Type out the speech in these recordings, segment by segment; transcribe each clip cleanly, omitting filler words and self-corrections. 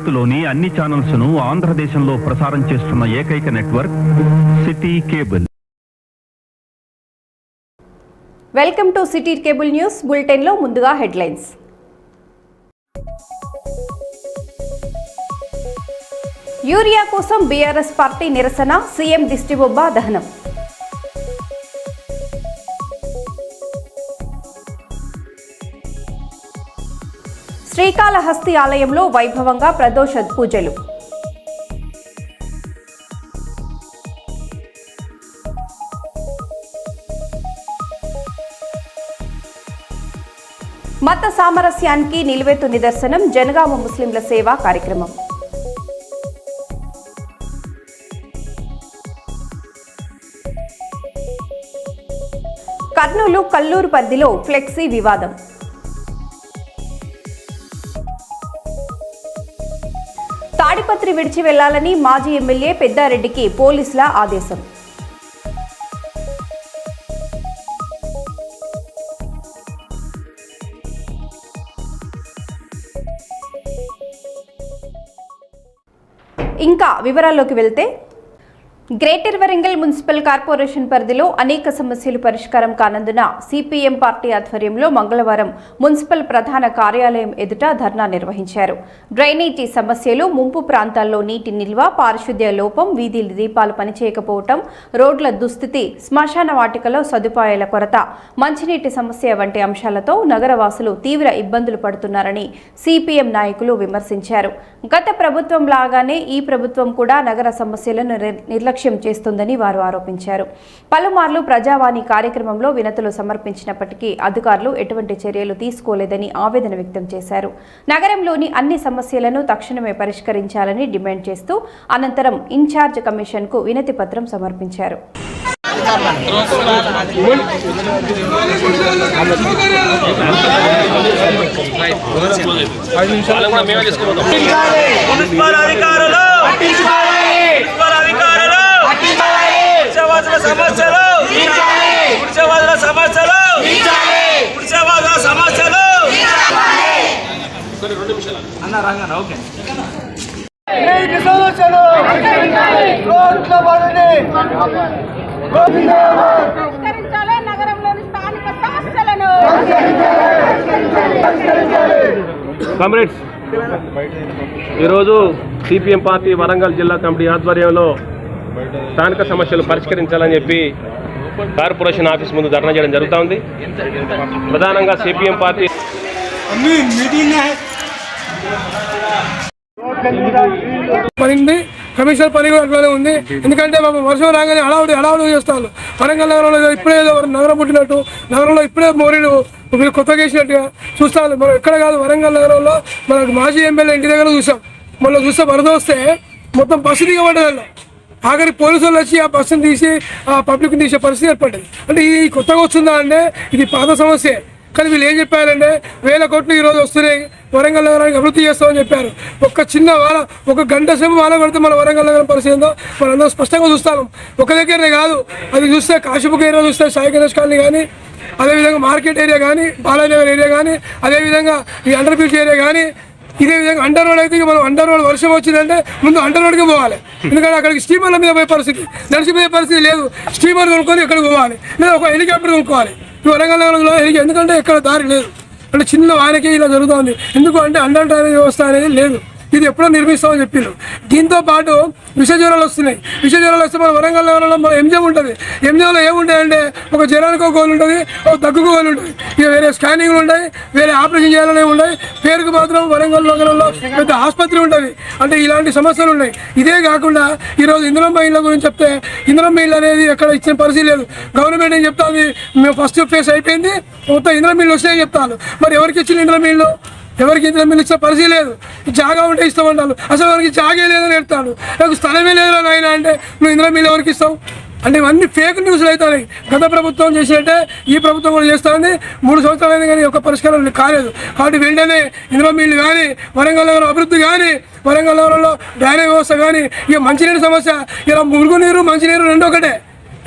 భారత్లోని అన్ని ఛానల్స్ ను ఆంధ్రదేశంలో ప్రసారం చేస్తున్న ఏకైక network city cable. Welcome to city cable news bulletin లో ముందుగా హెడ్లైన్స్. యూరియా కోసం బీఆర్ఎస్ పార్టీ నిరసన, సీఎం దిష్టిబొబ్బ దహనం. శ్రీకాళహస్తి ఆలయంలో వైభవంగా ప్రదోష పూజలు. మత సామరస్యానికి నిలువెత్తు నిదర్శనం జనగామ ముస్లింల సేవా కార్యక్రమం. కర్నూలు కల్లూరు పరిధిలో ఫ్లెక్సీ వివాదం. తాడిపత్రి విడిచి వెళ్లాలని మాజీ ఎమ్మెల్యే పెద్దారెడ్డికి పోలీసుల ఆదేశం. ఇంకా వివరాల్లోకి వెళ్తే, గ్రేటర్ వరంగల్ మున్సిపల్ కార్పొరేషన్ పరిధిలో అనేక సమస్యలు పరిష్కారం కానందున సిపిఎం పార్టీ ఆధ్వర్యంలో మంగళవారం మున్సిపల్ ప్రధాన కార్యాలయం ఎదుట ధర్నా నిర్వహించారు. డ్రైనేజీ సమస్యలు, ముంపు ప్రాంతాల్లో నీటి నిల్వ, పారిశుద్ధ్య లోపం, వీధి దీపాలు పనిచేయకపోవటం, రోడ్ల దుస్థితి, శ్మశాన వాటికలో సదుపాయాల కొరత, మంచినీటి సమస్య వంటి అంశాలతో నగరవాసులు తీవ్ర ఇబ్బందులు పడుతున్నారని సిపిఎం నాయకులు విమర్శించారు. గత ప్రభుత్వం లాగానే ఈ ప్రభుత్వం కూడా నగర సమస్యలను నిర్లక్ష్యం చేస్తుందని వారు ఆరోపించారు. పలుమార్లు ప్రజావాణి కార్యక్రమంలో వినతులు సమర్పించినప్పటికీ అధికారులు ఎటువంటి చర్యలు తీసుకోలేదని ఆవేదన వ్యక్తం చేశారు. నగరంలోని అన్ని సమస్యలను తక్షణమే పరిష్కరించాలని డిమాండ్ చేస్తూ అనంతరం ఇన్ఛార్జ్ కమిషన్ కు వినతి పత్రం సమర్పించారు. కామ్రేడ్స్, ఈరోజు సిపిఎం పార్టీ వరంగల్ జిల్లా కమిటీ ఆధ్వర్యంలో స్థానిక సమస్యలు పరిష్కరించాలని చెప్పి కార్పొరేషన్ ఆఫీస్ ముందు ధర్నా చేయడం జరుగుతోంది. ప్రధానంగా సిపిఎం పార్టీ కమిషనర్ పని కూడా అట్లానే ఉంది. ఎందుకంటే వర్షం రాగానే హడావుడి చేస్తారు. వరంగల్ నగరంలో ఇప్పుడే నగరం పుట్టినట్టు, నగరంలో ఇప్పుడే మోరీలు మీరు కొత్తగా వేసినట్టుగా చూస్తాను. మనం ఎక్కడ కాదు, వరంగల్ నగరంలో మనకు మాజీ ఎమ్మెల్యే ఇంటి దగ్గర చూసాం. మొన్న చూస్తే వరద వస్తే మొత్తం బస్సు దిగబడ్డది. ఆఖరి పోలీసులు వచ్చి ఆ బస్సును తీసి ఆ పబ్లిక్ని తీసే పరిస్థితి ఏర్పడ్డది. అంటే ఇది కొత్తగా వస్తుందా అంటే ఇది పాత సమస్య. కానీ వీళ్ళు ఏం చెప్పారంటే 1000 కోట్లు ఈరోజు వస్తున్నాయి, వరంగల్ నగరానికి అభివృద్ధి చేస్తామని చెప్పారు. ఒక గంట సేపు వాన కొడితే మన వరంగల్ నగరం పరిస్థితి ఏందో మనందరం స్పష్టంగా చూస్తాం. ఒక దగ్గరనే కాదు, అది చూస్తే కాశీబుక్ ఏరియా చూస్తే సాయి గణేష్ కాలనీ కానీ, అదేవిధంగా మార్కెట్ ఏరియా కానీ, బాలానగర్ ఏరియా కానీ, అదేవిధంగా ఈ అండర్ బ్రిడ్జ్ ఏరియా కానీ, ఇదే విధంగా అండర్ రోడ్ అయితే మనం అండర్ రోడ్ వర్షం వచ్చిందంటే ముందు అండర్ రోడ్కి పోవాలి. ఎందుకంటే అక్కడికి స్టీమర్ల మీద పోయే పరిస్థితి, నడిచిపోయే పరిస్థితి లేదు. స్టీమర్ కొనుక్కొని ఎక్కడికి పోవాలి, లేదా ఒక హెలికాప్టర్ కొనుక్కోవాలి. ఈ వరంగల్ నగరంలో ఎందుకంటే ఎక్కడ దారి లేదు. అంటే చిన్న వానకే ఇలా జరుగుతుంది. ఎందుకు అంటే అండర్ డ్రైనేజ్ వ్యవస్థ అనేది లేదు. ఇది ఎప్పుడో నిర్మిస్తామని చెప్పిండు. దీంతో పాటు విష జ్వరాలు వస్తున్నాయి. విష జ్వరాలు వస్తే మన వరంగల్ నగరంలో మన ఎంజిఎం ఉంటుంది. ఎంజిఎంలో ఏముంటాయంటే ఒక జ్వరానికి ఒక గోలు ఉంటుంది, ఒక దగ్గుకు గోలు ఉంటుంది, ఇక వేరే స్కానింగ్లు ఉంటాయి, వేరే ఆపరేషన్ చేయాలనే ఉంటాయి. పేరుకు మాత్రం వరంగల్ నగరంలో పెద్ద ఆసుపత్రి ఉంటుంది. అంటే ఇలాంటి సమస్యలు ఉన్నాయి. ఇదే కాకుండా ఈరోజు ఇంద్రమ్మ ఇళ్ళ గురించి చెప్తే ఇంద్రమ్మ ఇల్లు అనేది ఎక్కడ ఇచ్చిన పరిస్థితి లేదు. గవర్నమెంట్ ఏం చెప్తాను, మేము ఫస్ట్ ఫేజ్ అయిపోయింది, మొత్తం ఇంద్రమ్మ ఇల్లు వస్తాయని చెప్తాను. మరి ఎవరికి ఇచ్చిన ఇంద్రమ్మ ఇల్లు? ఎవరికి ఇంత మీరు ఇచ్చే పరిస్థితి లేదు. జాగా ఉంటే ఇస్తామంటాను, అసలు వారికి జాగే లేదని చెప్తాను. నాకు స్థలమే లేదు నాయన అంటే నువ్వు ఇందులో మీరు ఎవరికి ఇస్తావు? అంటే ఇవన్నీ ఫేక్ న్యూస్లు అవుతాయి. గత ప్రభుత్వం చేసినట్టే ఈ ప్రభుత్వం కూడా చేస్తుంది. 3 సంవత్సరాలైంది కానీ ఒక పరిష్కారం కాలేదు. కాబట్టి వెంటనే ఇందులో మీరు కానీ, వరంగల్ నగరం అభివృద్ధి కానీ, వరంగల్ నగరంలో డ్రైనేజ్ వ్యవస్థ కానీ, ఇక మంచినీరు సమస్య, ఇలా మురుగునీరు మంచినీరు 2 ఒకటే.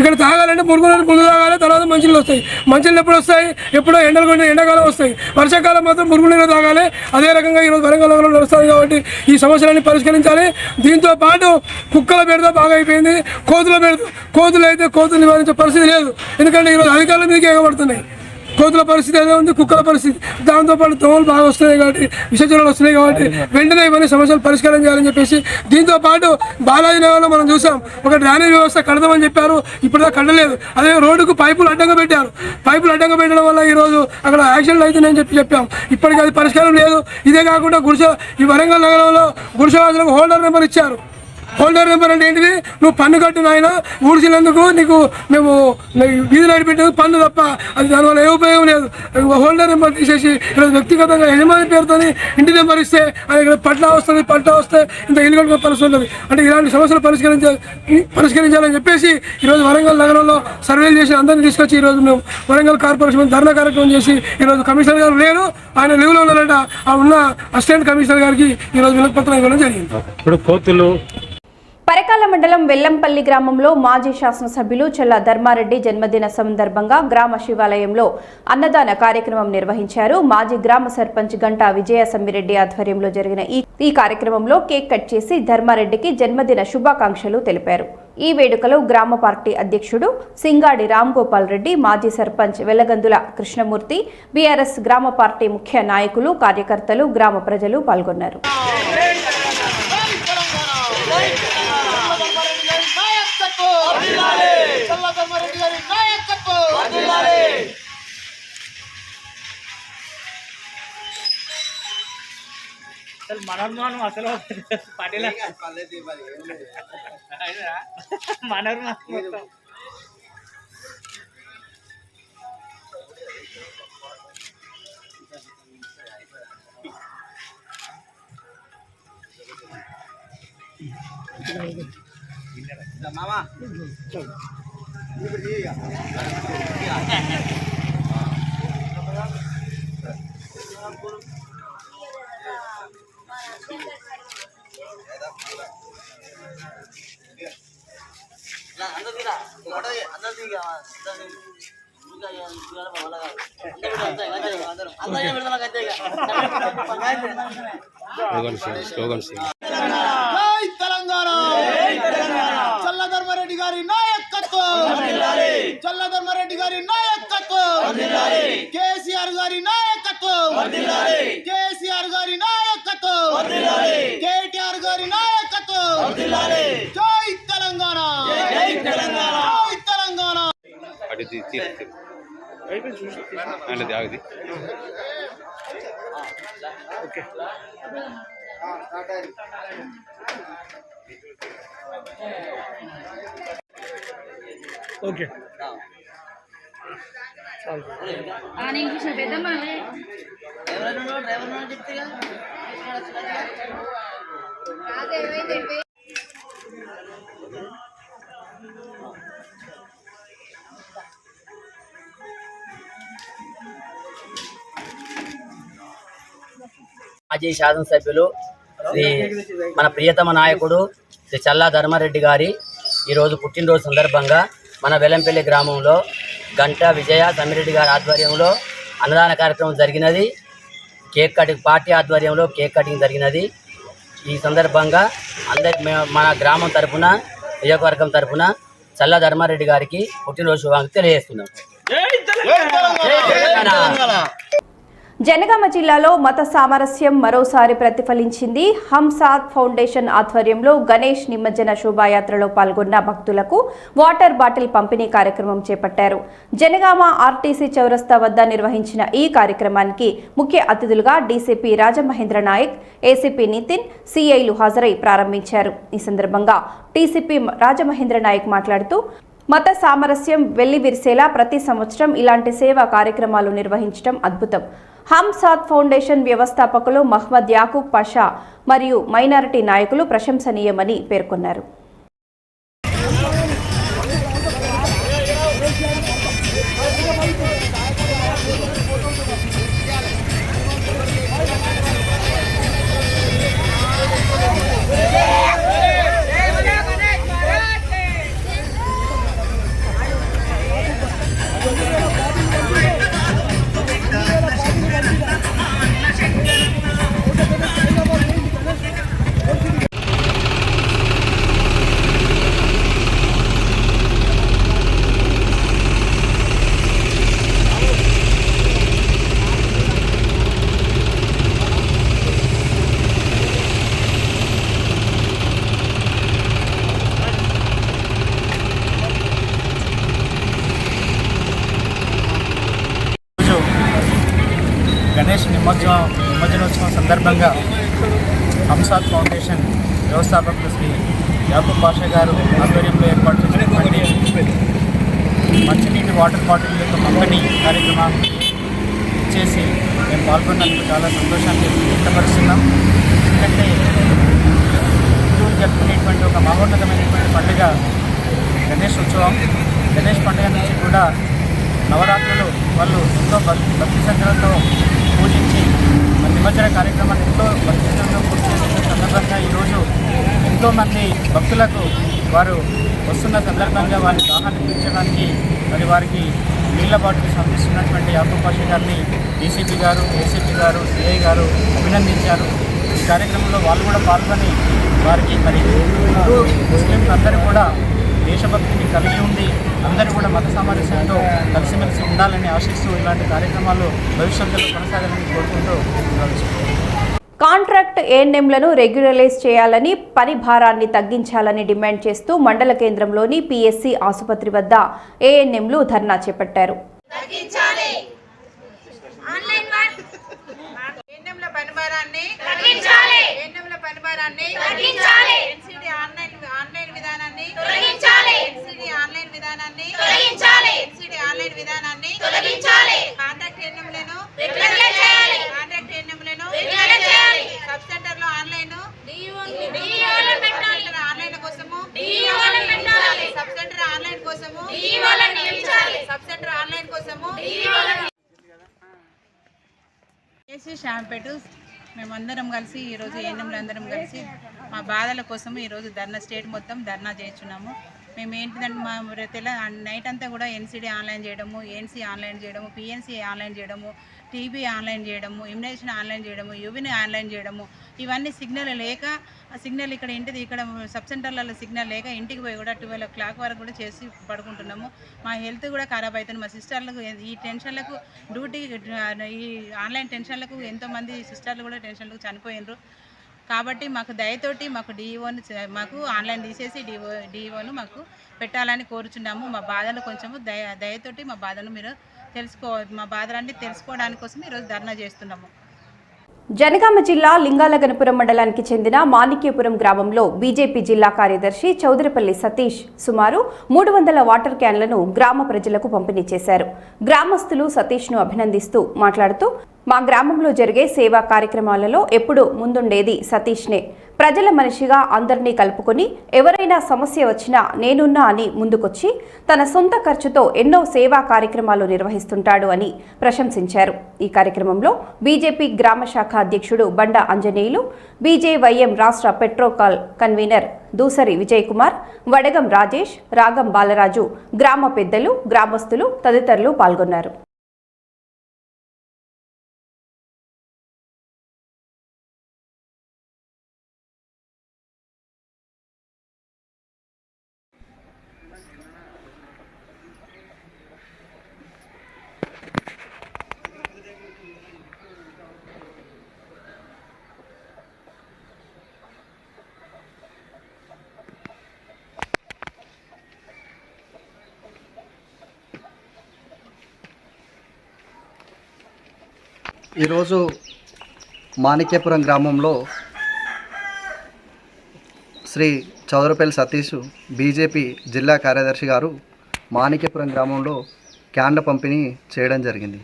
ఇక్కడ తాగాలంటే మురుగునీరు ముందు తాగాలి, తర్వాత మంచినీళ్ళు వస్తాయి. మంచినీళ్ళు ఎప్పుడు వస్తాయి? ఎప్పుడో ఎండాకాలం వస్తాయి. వర్షాకాలం మాత్రం మురుగునీరు తాగాలి. అదే రకంగా ఈరోజు వరంగల్ నగరంలో నడుస్తుంది కాబట్టి ఈ సమస్యలన్నీ పరిష్కరించాలి. దీంతో పాటు కుక్కల బెడద బాగా అయిపోయింది. కోతులు అయితే కోతులు నివారించే పరిస్థితి లేదు. ఎందుకంటే ఈరోజు అధికారుల మీదకి ఎగబడుతున్నాయి. కోతుల పరిస్థితి అదే ఉంది, కుక్కల పరిస్థితి. దాంతోపాటు దోమలు బాగా వస్తున్నాయి కాబట్టి, విషజ్వరాలు వస్తున్నాయి కాబట్టి వెంటనే ఇవన్నీ సమస్యలు పరిష్కారం చేయాలని చెప్పేసి, దీంతో పాటు బాలాజీ నగర్లో మనం చూసాం ఒక డ్రైనేజ్ వ్యవస్థ కడదామని చెప్పారు, ఇప్పటిదాకా కట్టలేదు. అదే రోడ్డుకు పైపులు అడ్డంగా పెట్టారు. పైపులు అడ్డంగా పెట్టడం వల్ల ఈరోజు అక్కడ యాక్సిడెంట్లు అవుతున్నాయని చెప్పాం. ఇప్పటికీ అది పరిష్కారం లేదు. ఇదే కాకుండా ఈ వరంగల్ నగరంలో గుడిసెవాసులకు హోల్డర్ నెంబర్ ఇచ్చారు. హోల్డర్ నెంబర్ అంటే ఏంటిది? నువ్వు పన్ను కట్టు నాయన, ఊడ్చినందుకు నీకు మేము వీధి నడిపెట్టేందుకు పన్ను తప్ప అది దానివల్ల ఏ ఉపయోగం లేదు. హోల్డర్ నెంబర్ తీసేసి ఇక్కడ వ్యక్తిగతంగా యజమాని పేరుతో ఇంటి నెంబర్ ఇస్తే ఇక్కడ పట్టా వస్తే ఇంత ఇల్లు కట్టుకునే పరిస్థితి ఉంటుంది. అంటే ఇలాంటి సమస్యలు పరిష్కరించాలని చెప్పేసి ఈరోజు వరంగల్ నగరంలో సర్వేలు చేసి అందరినీ తీసుకొచ్చి ఈరోజు మేము వరంగల్ కార్పొరేషన్ ధర్నా కార్యక్రమం చేసి ఈరోజు కమిషనర్ గారు లేరు, ఆయన లీవ్లో ఉన్నారంట. ఆ ఉన్న అసిస్టెంట్ కమిషనర్ గారికి ఈరోజు వినతిపత్రం ఇవ్వడం జరిగింది. ఇప్పుడు కోతులు పరకాల మండలం వెల్లంపల్లి గ్రామంలో మాజీ శాసనసభ్యులు చెల్ల ధర్మారెడ్డి జన్మదిన సందర్భంగా గ్రామ శివాలయంలో అన్నదాన కార్యక్రమం నిర్వహించారు. మాజీ గ్రామ సర్పంచ్ గంటా విజయసమ్మిరెడ్డి ఆధ్వర్యంలో జరిగిన ఈ కార్యక్రమంలో కేక్ కట్ చేసి ధర్మారెడ్డికి జన్మదిన శుభాకాంక్షలు తెలిపారు. ఈ వేడుకలో గ్రామ పార్టీ అధ్యక్షుడు సింగాడి రామ్ గోపాల్ రెడ్డి, మాజీ సర్పంచ్ వెలగందుల కృష్ణమూర్తి, బీఆర్ఎస్ గ్రామ పార్టీ ముఖ్య నాయకులు, కార్యకర్తలు, గ్రామ ప్రజలు పాల్గొన్నారు. మనోర్మానం అసలు పాటిల మనోర్మానం మామా చల్లధర్మారెడ్డి గారి నాయకత్వం, చల్లధర్మారెడ్డి గారి నాయకత్వం, కేసీఆర్ గారి నాయకత్వం, కేసీఆర్ గారి నాయకత్వం, కేటీఆర్ గారి నాయకత్వం. జై తెలంగాణ, జై తెలంగాణ, జై తెలంగాణ. ఓకే మాజీ శాసనసభ్యులు శ్రీ మన ప్రియతమ నాయకుడు శ్రీ చల్లా ధర్మారెడ్డి గారి ఈరోజు పుట్టినరోజు సందర్భంగా మన వెల్లంపల్లి గ్రామంలో గంటా విజయ సమ్మిరెడ్డి గారి ఆధ్వర్యంలో అన్నదాన కార్యక్రమం జరిగినది. కేక్ కటింగ్ పార్టీ ఆధ్వర్యంలో కేక్ కటింగ్ జరిగినది. ఈ సందర్భంగా మన గ్రామం తరఫున, నియోజకవర్గం తరఫున చల్లా ధర్మారెడ్డి గారికి పుట్టినరోజు శుభాకాంక్షలు తెలియజేస్తున్నాం. జనగామ జిల్లాలో మత సామరస్యం మరోసారి ప్రతిఫలించింది. హంసాద్ ఫౌండేషన్ ఆధ్వర్యంలో గణేష్ నిమజ్జన శోభాయాత్రలో పాల్గొన్న భక్తులకు వాటర్ బాటిల్ పంపిణీ కార్యక్రమం చేపట్టారు. జనగామ ఆర్టీసీ చౌరస్తా వద్ద నిర్వహించిన ఈ కార్యక్రమానికి ముఖ్య అతిథులుగా డీసీపీ రాజమహేంద్ర నాయక్, ఏసీపీ నితిన్, సీఐలు హాజరై ప్రారంభించారు. ఈ సందర్భంగా డీసీపీ రాజమహేంద్ర నాయక్ మాట్లాడుతూ మత సామరస్యం వెల్లివిరిసేలా ప్రతి సంవత్సరం ఇలాంటి సేవా కార్యక్రమాలు నిర్వహించడం అద్భుతం. హంసాద్ ఫౌండేషన్ వ్యవస్థాపకులు మహ్మద్ యాకూబ్ పాషా మరియు మైనారిటీ నాయకులు ప్రశంసనీయమని పేర్కొన్నారు. నిమజ్జనోత్సవం సందర్భంగా హంసాద్ ఫౌండేషన్ వ్యవస్థాపకులు శ్రీ యాకూబ్ పాషా గారు ఆధ్వర్యంలో ఏర్పాటు చేసినటువంటి మంచినీటి వాటర్ బాటిల్ యొక్క పంపిణీ కార్యక్రమాన్ని చేసి మేము పాల్గొన్నందుకు చాలా సంతోషాన్ని వ్యక్తపరుస్తున్నాం. ఎందుకంటే హిందువులు జరుపుకునేటువంటి ఒక మహోన్నతమైనటువంటి పండుగ గణేష్ ఉత్సవం. గణేష్ పండుగ నుంచి కూడా నవరాత్రులు వాళ్ళు ఎంతో భక్తి శ్రద్ధలతో పూజించి నిమజ్జన కార్యక్రమాన్ని ఎంతో భక్తి శ్రద్ధతో పూర్తి చేసిన సందర్భంగా ఈరోజు ఎంతోమంది భక్తులకు వారు వస్తున్న సందర్భంగా వారి దాహాన్ని తీర్చడానికి మరి వారికి నీళ్ల బాటిల్స్ అందిస్తున్నటువంటి యాకూబ్ పాషా గారిని డీసీపీ గారు, ఏసీపీ గారు, సిఐ గారు అభినందించారు. ఈ కార్యక్రమంలో వాళ్ళు కూడా పాల్గొని వారికి మరి హిందూ ముస్లింలు అందరూ కూడా దేశభక్తిని కలిగి ఉండి అందరూ కూడా మత సామరస్యంతో కలిసిమెలిసి ఉండాలని ఆశిస్తూ ఇలాంటి కార్యక్రమాలు భవిష్యత్తులో కొనసాగాలని కోరుకుంటూ కాంట్రాక్ట్ ఏఎన్ఎంలను రెగ్యులరైజ్ చేయాలని, పని భారాన్ని తగ్గించాలని డిమాండ్ చేస్తూ మండల కేంద్రంలోని పిఎస్సి ఆసుపత్రి వద్ద ఏఎన్ఎంలు ధర్నా చేపట్టారు. శాంపేట మేమందరం కలిసి ఈరోజు ఏఎన్ఎంలు అందరం కలిసి మా బాధల కోసం ఈరోజు ధర్నా స్టేట్ మొత్తం ధర్నా చేస్తున్నాము. మేము ఏంటిదంటే మా నైట్ అంతా కూడా ఎన్సీడీ ఆన్లైన్ చేయడము, ఏఎన్సీ ఆన్లైన్ చేయడము, పిఎన్సీ ఆన్లైన్ చేయడము, టీబీ ఆన్లైన్ చేయడము, ఇమ్యునైజేషన్ ఆన్లైన్ చేయడము, యూవిని ఆన్లైన్ చేయడము, ఇవన్నీ సిగ్నల్ లేక ఆ సిగ్నల్ ఇక్కడ సబ్ సెంటర్లలో సిగ్నల్ లేక ఇంటికి పోయి కూడా 12 o'clock వరకు కూడా చేసి పడుకుంటున్నాము. మా హెల్త్ కూడా ఖరాబ్ అవుతుంది. మా సిస్టర్లకు ఈ టెన్షన్లకు ఈ ఆన్లైన్ టెన్షన్లకు ఎంతోమంది సిస్టర్లు కూడా టెన్షన్లకు చనిపోయినారు. కాబట్టి మాకు దయతోటి మాకు డిఈఓని మాకు ఆన్లైన్ తీసేసి డిఈఓను మాకు పెట్టాలని కోరుచున్నాము. మా బాధలు కొంచెము దయతోటి మా బాధలు మీరు మా బాధలన్నీ తెలుసుకోవడానికి కోసం ఈరోజు ధర్నా చేస్తున్నాము. జనగామ జిల్లా లింగాలగనపురం మండలానికి చెందిన మాణిక్యపురం గ్రామంలో బీజేపీ జిల్లా కార్యదర్శి చౌదరిపల్లి సతీష్ సుమారు 300 వాటర్ క్యాన్లను గ్రామ ప్రజలకు పంపిణీ చేశారు. గ్రామస్తులు సతీష్ను అభినందిస్తూ మాట్లాడుతూ, మా గ్రామంలో జరిగే సేవా కార్యక్రమాలలో ఎప్పుడూ ముందుండేది సతీష్నే. ప్రజల మనిషిగా అందరినీ కలుపుకొని ఎవరైనా సమస్య వచ్చినా నేనున్నా అని ముందుకొచ్చి తన సొంత ఖర్చుతో ఎన్నో సేవా కార్యక్రమాలు నిర్వహిస్తుంటాడు అని ప్రశంసించారు. ఈ కార్యక్రమంలో బీజేపీ గ్రామ శాఖ అధ్యక్షుడు బండ అంజనేయులు, బీజేవైఎం రాష్ట్ర పెట్రోకాల్ కన్వీనర్ దూసరి విజయ్ కుమార్, వడగం రాజేష్, రాగం బాలరాజు, గ్రామ పెద్దలు, గ్రామస్తులు తదితరులు పాల్గొన్నారు. ఈరోజు మాణిక్యపురం గ్రామంలో శ్రీ చౌదరపల్లి సతీష్ బీజేపీ జిల్లా కార్యదర్శి గారు మాణిక్యపురం గ్రామంలో క్యాన్ల పంపిణీ చేయడం జరిగింది.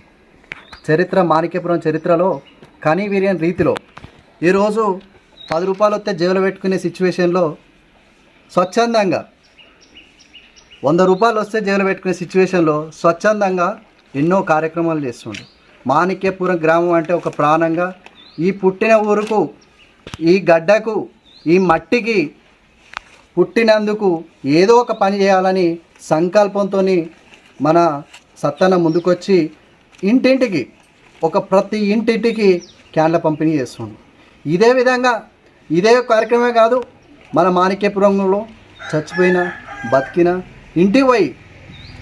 మాణిక్యపురం చరిత్రలో కనీవీర్యం రీతిలో ఈరోజు 10 రూపాయలు వస్తే జేబులో పెట్టుకునే సిచ్యువేషన్లో స్వచ్ఛందంగా 100 రూపాయలు వస్తే జేబులో పెట్టుకునే సిచ్యువేషన్లో స్వచ్ఛందంగా ఎన్నో కార్యక్రమాలు చేస్తుండ్రు. మాణిక్యపురం గ్రామం అంటే ఒక ప్రాణంగా ఈ పుట్టిన ఊరుకు, ఈ గడ్డకు, ఈ మట్టికి పుట్టినందుకు ఏదో ఒక పని చేయాలని సంకల్పంతో మన సత్తన్న ముందుకొచ్చి ఇంటింటికి ప్రతి ఇంటింటికి క్యాన్ల పంపిణీ చేస్తుంది. ఇదే విధంగా ఇదే కార్యక్రమమే కాదు, మన మాణిక్యపురంలో చచ్చిపోయిన బతికిన ఇంటికి పోయి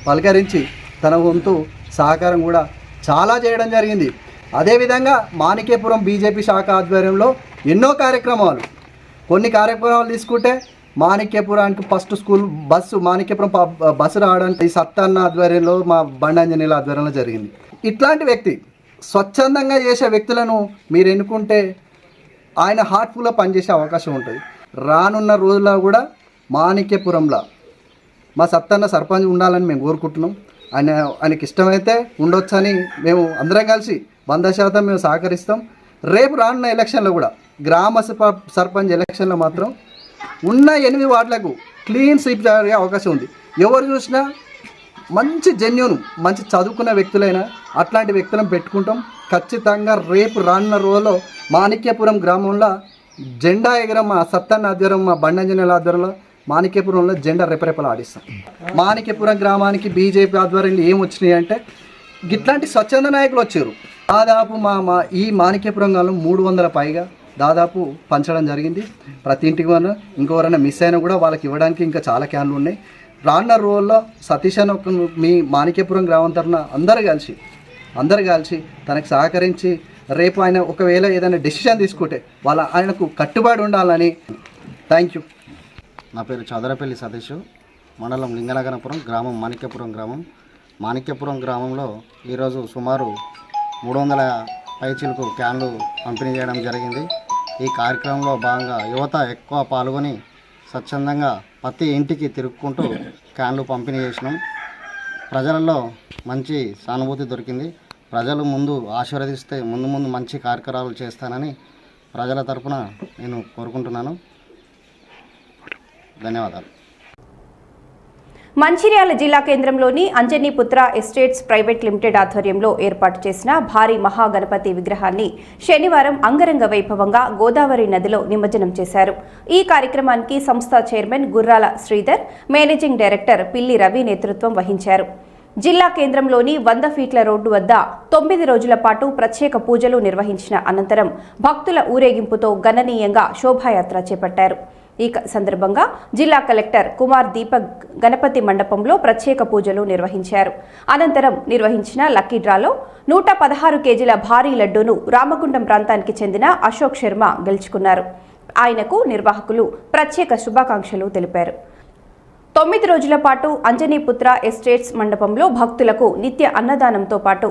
పలకరించి తన వంతు సహకారం కూడా చాలా చేయడం జరిగింది. అదేవిధంగా మాణిక్యపురం బీజేపీ శాఖ ఆధ్వర్యంలో ఎన్నో కార్యక్రమాలు, కొన్ని కార్యక్రమాలు తీసుకుంటే మాణిక్యపురానికి first school bus Manikyapuram bus రావడానికి సత్తన్న ఆధ్వర్యంలో మా బండాంజనేయుల ఆధ్వర్యంలో జరిగింది. ఇట్లాంటి వ్యక్తి స్వచ్ఛందంగా చేసే వ్యక్తులను మీరు ఎన్నుకుంటే ఆయన హార్ట్ఫుల్గా పనిచేసే అవకాశం ఉంటుంది. రానున్న రోజుల్లో కూడా మాణిక్యపురంలో మా సత్తన్న సర్పంచ్ ఉండాలని మేము కోరుకుంటున్నాం. ఆయనకి ఇష్టమైతే ఉండొచ్చని మేము అందరం కలిసి 100% మేము సహకరిస్తాం. రేపు రానున్న ఎలక్షన్లో కూడా గ్రామ సర్పంచ్ ఎలక్షన్లో మాత్రం ఉన్న 8 వార్డులకు క్లీన్ స్వీప్ జరిగే అవకాశం ఉంది. ఎవరు చూసినా మంచి జెన్యూన్ మంచి చదువుకున్న వ్యక్తులైనా అట్లాంటి వ్యక్తులను పెట్టుకుంటాం. ఖచ్చితంగా రేపు రానున్న రోజుల్లో మాణిక్యపురం గ్రామంలో జెండా ఎగరం మా సత్తన్న ఆధ్వర్యం మా బండంజనేల ఆధ్వర్యంలో మాణిక్యపురంలో జెండా రెపరెపలు ఆడిస్తాం. మాణిక్యపురం గ్రామానికి బీజేపీ ఆధ్వర్యంలో ఏం వచ్చినాయి అంటే ఇట్లాంటి స్వచ్ఛంద నాయకులు వచ్చారు. దాదాపు మా ఈ మాణిక్యపురం గ్రామంలో 300 పైగా దాదాపు పంచడం జరిగింది. ప్రతి ఇంటికి వల్ల ఇంకెవరైనా మిస్ అయినా కూడా వాళ్ళకి ఇవ్వడానికి ఇంకా చాలా క్యాన్లు ఉన్నాయి. రానున్న రోజుల్లో సతీష్ అని మీ మాణిక్యపురం గ్రామం తరఫున అందరు కలిసి తనకు సహకరించి రేపు ఆయన ఒకవేళ ఏదైనా డెసిషన్ తీసుకుంటే ఆయనకు కట్టుబడి ఉండాలని. Thank you. నా పేరు చౌదరపల్లి సతీష్, మండలం లింగనగరపురం, గ్రామం మాణిక్యపురం గ్రామం. మాణిక్యపురం గ్రామంలో ఈరోజు సుమారు 300 పైచీలకు క్యాన్లు పంపిణీ చేయడం జరిగింది. ఈ కార్యక్రమంలో భాగంగా యువత ఎక్కువ పాల్గొని స్వచ్ఛందంగా ప్రతి ఇంటికి తిరుగుకుంటూ క్యాన్లు పంపిణీ చేసినాం. ప్రజలలో మంచి సానుభూతి దొరికింది. ప్రజలు ముందు ఆశీర్వదిస్తే ముందు మంచి కార్యక్రమాలు చేస్తానని ప్రజల తరపున నేను కోరుకుంటున్నాను. ధన్యవాదాలు. మంచిర్యాల జిల్లా కేంద్రంలోని అంజనీపుత్ర ఎస్టేట్స్ ప్రైవేట్ లిమిటెడ్ ఆధ్వర్యంలో ఏర్పాటు చేసిన భారీ మహాగణపతి విగ్రహాన్ని శనివారం అంగరంగ వైభవంగా గోదావరి నదిలో నిమజ్జనం చేశారు. ఈ కార్యక్రమానికి సంస్థ చైర్మన్ గుర్రాల శ్రీధర్, మేనేజింగ్ డైరెక్టర్ పిల్లి రవి నేతృత్వం వహించారు. జిల్లా కేంద్రంలోని 100 ఫీట్ల రోడ్డు వద్ద 9 రోజుల పాటు ప్రత్యేక పూజలు నిర్వహించిన అనంతరం భక్తుల ఊరేగింపుతో గణనీయంగా శోభాయాత్ర చేపట్టారు. ఈ సందర్భంగా జిల్లా కలెక్టర్ కుమార్ దీపక్ గణపతి మండపంలో ప్రత్యేక పూజలు నిర్వహించారు. అనంతరం నిర్వహించిన లక్కీ డ్రాలో 116 కేజీల భారీ లడ్డూను రామగుండం ప్రాంతానికి చెందిన అశోక్ శర్మ గెలుచుకున్నారు. ఆయనకు నిర్వాహకులు ప్రత్యేక శుభాకాంక్షలు తెలిపారు. 9 రోజుల పాటు అంజనీపుత్ర ఎస్టేట్స్ మండపంలో భక్తులకు నిత్య అన్నదానంతో పాటు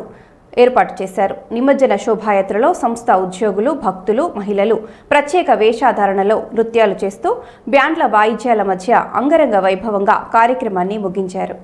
ఏర్పాటు చేశారు. నిమజ్జన శోభాయాత్రలో సంస్థ ఉద్యోగులు, భక్తులు, మహిళలు ప్రత్యేక వేషధారణలో నృత్యాలు చేస్తూ బ్యాండ్ల వాయిద్యాల మధ్య అంగరంగ వైభవంగా కార్యక్రమాన్ని ముగించారు.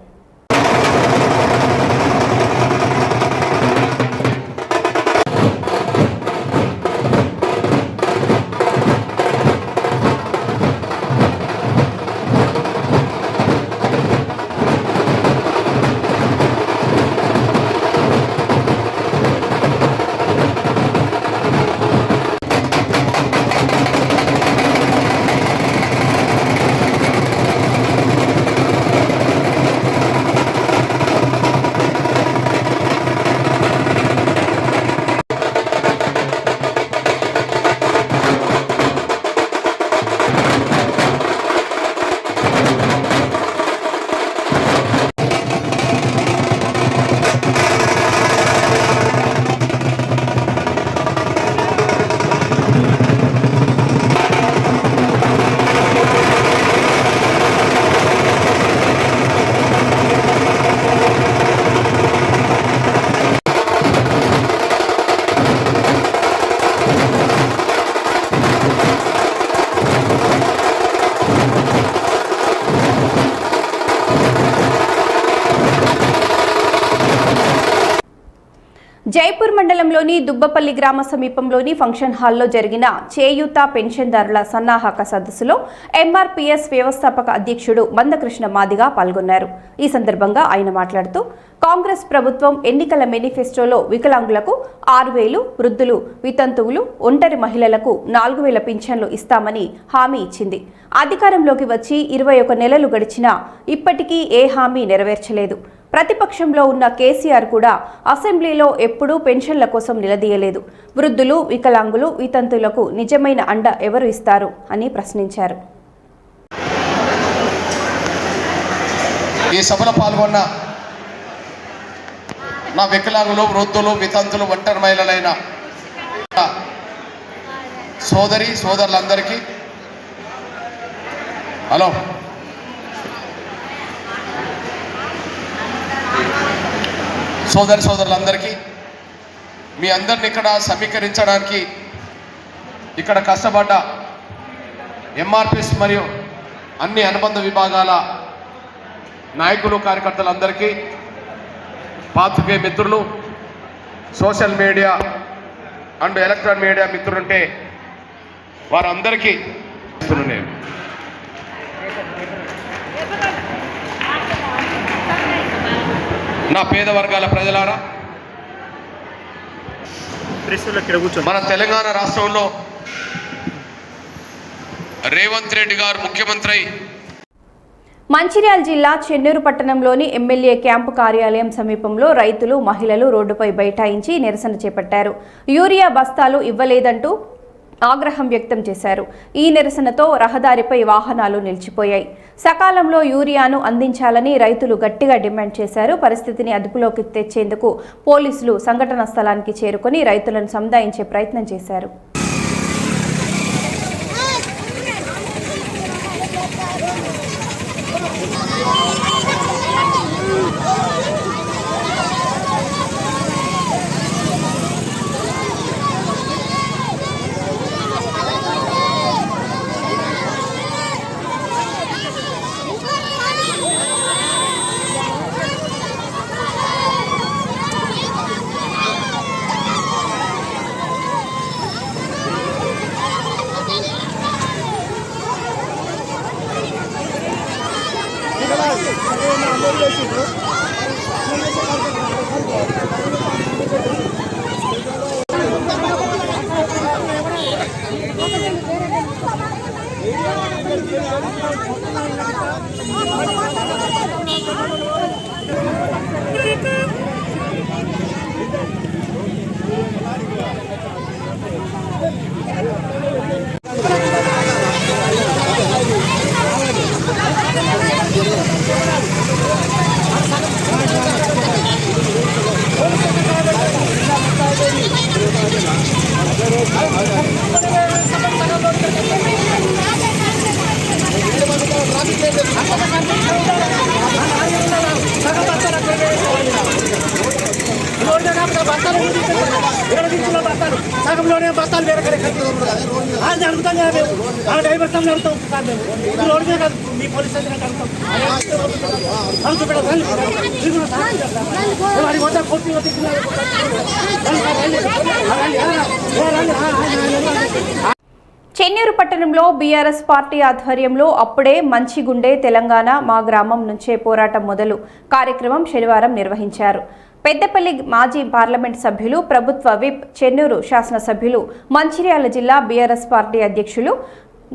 జైపూర్ మండలంలోని దుబ్బపల్లి గ్రామ సమీపంలోని ఫంక్షన్ హాల్లో జరిగిన చేయూత పెన్షన్దారుల సన్నాహక సదస్సులో ఎంఆర్పీఎస్ వ్యవస్థాపక అధ్యక్షుడు మందకృష్ణ మాదిగ పాల్గొన్నారు. ఈ సందర్భంగా ఆయన మాట్లాడుతూ కాంగ్రెస్ ప్రభుత్వం ఎన్నికల మేనిఫెస్టోలో వికలాంగులకు 6,000, వృద్ధులు, వితంతువులు, ఒంటరి మహిళలకు 4,000 పింఛన్లు ఇస్తామని హామీ ఇచ్చింది. అధికారంలోకి వచ్చి 21 నెలలు గడిచినా ఇప్పటికీ ఏ హామీ నెరవేర్చలేదు. ప్రతిపక్షంలో ఉన్న కేసీఆర్ కూడా అసెంబ్లీలో ఎప్పుడూ పెన్షన్ల కోసం నిలదీయలేదు. వృద్ధులు, వికలాంగులు, వితంతులకు నిజమైన అండ ఎవరు ఇస్తారు అని ప్రశ్నించారు. ఈ సభలో పాల్గొన్న నా వికలాంగులు, వృద్ధులు, వితంతులు, ఒంటరి మహిళలైన సోదరులందరికీ హలో. సోదరులందరికీ మీ అందరిని ఇక్కడ సమీకరించడానికి ఇక్కడ కష్టపడ్డ ఎంఆర్పిఎస్ మరియు అన్ని అనుబంధ విభాగాల నాయకులు కార్యకర్తలందరికీ, పాత్రికేయ మిత్రులు, social media and electronic media మిత్రులుంటే వారందరికీ నేను నా పేద వర్గాల ప్రజలారా, మన తెలంగాణ రాష్ట్రంలో రేవంత్ రెడ్డి గారు ముఖ్యమంత్రి మంచిర్యాల జిల్లా చెన్నూరు పట్టణంలోని ఎమ్మెల్యే క్యాంపు కార్యాలయం సమీపంలో రైతులు, మహిళలు రోడ్డుపై బైఠాయించి నిరసన చేపట్టారు. యూరియా బస్తాలు ఇవ్వలేదంటూ ఆగ్రహం వ్యక్తం చేశారు. ఈ నిరసనతో రహదారిపై వాహనాలు నిలిచిపోయాయి. సకాలంలో యూరియాను అందించాలని రైతులు గట్టిగా డిమాండ్ చేశారు. పరిస్థితిని అదుపులోకి తెచ్చేందుకు పోలీసులు సంఘటనా స్థలానికి చేరుకొని రైతులను సముదాయించే ప్రయత్నం చేశారు. చెన్నూరు పట్టణంలో బీఆర్ఎస్ పార్టీ ఆధ్వర్యంలో అప్పుడే మంచిగుండే తెలంగాణ మా గ్రామం నుంచే పోరాటం మొదలు కార్యక్రమం శనివారం నిర్వహించారు. పెద్దపల్లి మాజీ పార్లమెంట్ సభ్యులు, ప్రభుత్వ విప్, చెన్నూరు శాసనసభ్యులు, మంచిర్యాల జిల్లా బీఆర్ఎస్ పార్టీ అధ్యక్షులు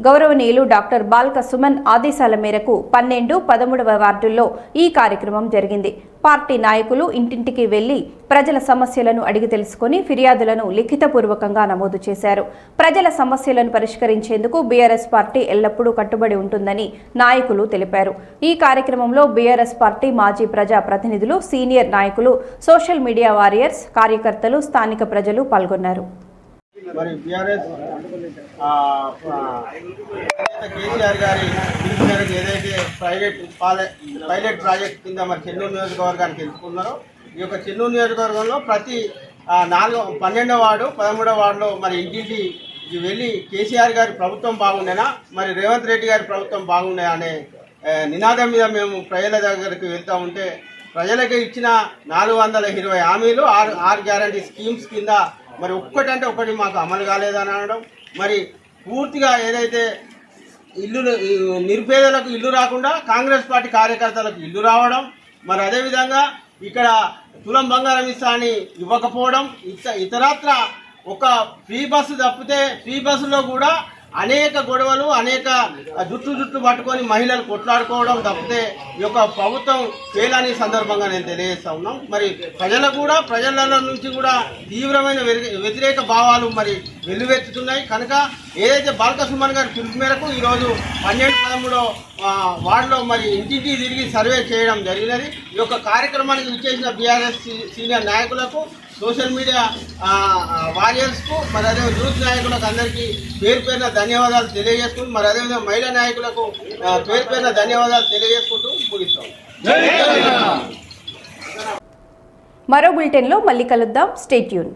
గౌరవనీయులు డాక్టర్ బాల్క సుమన్ ఆదేశాల మేరకు 12, 13వ వార్డుల్లో ఈ కార్యక్రమం జరిగింది. పార్టీ నాయకులు ఇంటింటికి వెళ్లి ప్రజల సమస్యలను అడిగి తెలుసుకుని ఫిర్యాదులను లిఖితపూర్వకంగా నమోదు చేశారు. ప్రజల సమస్యలను పరిష్కరించేందుకు బీఆర్ఎస్ పార్టీ ఎల్లప్పుడూ కట్టుబడి ఉంటుందని నాయకులు తెలిపారు. ఈ కార్యక్రమంలో బీఆర్ఎస్ పార్టీ మాజీ ప్రజా ప్రతినిధులు, సీనియర్ నాయకులు, సోషల్ మీడియా వారియర్స్, కార్యకర్తలు, స్థానిక ప్రజలు పాల్గొన్నారు. మరి బీఆర్ఎస్ కేసీఆర్ గారి పిలుపు మేరకు ఏదైతే పైలట్ ప్రాజెక్ట్ కింద మరి చెన్నూరు నియోజకవర్గానికి ఎంచుకున్నారో, ఈ యొక్క చెన్నూరు నియోజకవర్గంలో ప్రతి 12వ వార్డు, 13వ వార్డులో మరి ఇంటింటికి వెళ్ళి కేసీఆర్ గారి ప్రభుత్వం బాగుండేనా, మరి రేవంత్ రెడ్డి గారి ప్రభుత్వం బాగుండే అనే నినాదం మీద మేము ప్రజల దగ్గరికి వెళ్తూ ఉంటే, ప్రజలకు ఇచ్చిన 420 హామీలు, 6 గ్యారంటీ స్కీమ్స్ కింద మరి ఒక్కటంటే ఒకటి మాకు అమలు కాలేదని అనడం, మరి పూర్తిగా ఏదైతే నిరుపేదలకు ఇల్లు రాకుండా కాంగ్రెస్ పార్టీ కార్యకర్తలకు ఇల్లు రావడం, మరి అదేవిధంగా ఇక్కడ తులం బంగారం ఇస్తా అని ఇవ్వకపోవడం, ఇతరత్ర ఒక ఫ్రీ బస్సు తప్పితే ఫ్రీ బస్సులో కూడా అనేక గొడవలు, అనేక జుట్టు పట్టుకొని మహిళలు కొట్లాడుకోవడం తప్పితే ఈ యొక్క ప్రభుత్వం ఫెయిల్ సందర్భంగా నేను తెలియజేస్తా ఉన్నాం. మరి ప్రజల నుంచి కూడా తీవ్రమైన వ్యతిరేక భావాలు మరి వెల్లువెత్తుతున్నాయి. కనుక ఏదైతే బాల్క సుమన్ గారి పిలుపు మేరకు ఈరోజు 12, 13 వార్డులో మరి ఇంటింటికి తిరిగి సర్వే చేయడం జరిగినది. ఈ యొక్క కార్యక్రమానికి విచ్చేసిన బీఆర్ఎస్ సీనియర్ నాయకులకు, సోషల్ మీడియా వారియర్స్కు, మరి అదే యూత్ నాయకులకు అందరికీ పేరు పేరున ధన్యవాదాలు తెలియజేసుకుంటూ, మరి అదేవిధంగా మహిళా నాయకులకు పేరు పేరున ధన్యవాదాలు తెలియజేసుకుంటూ ముగిస్తాం. మరో బులెటిన్లో మళ్ళీ కలుద్దాం. Stay tune.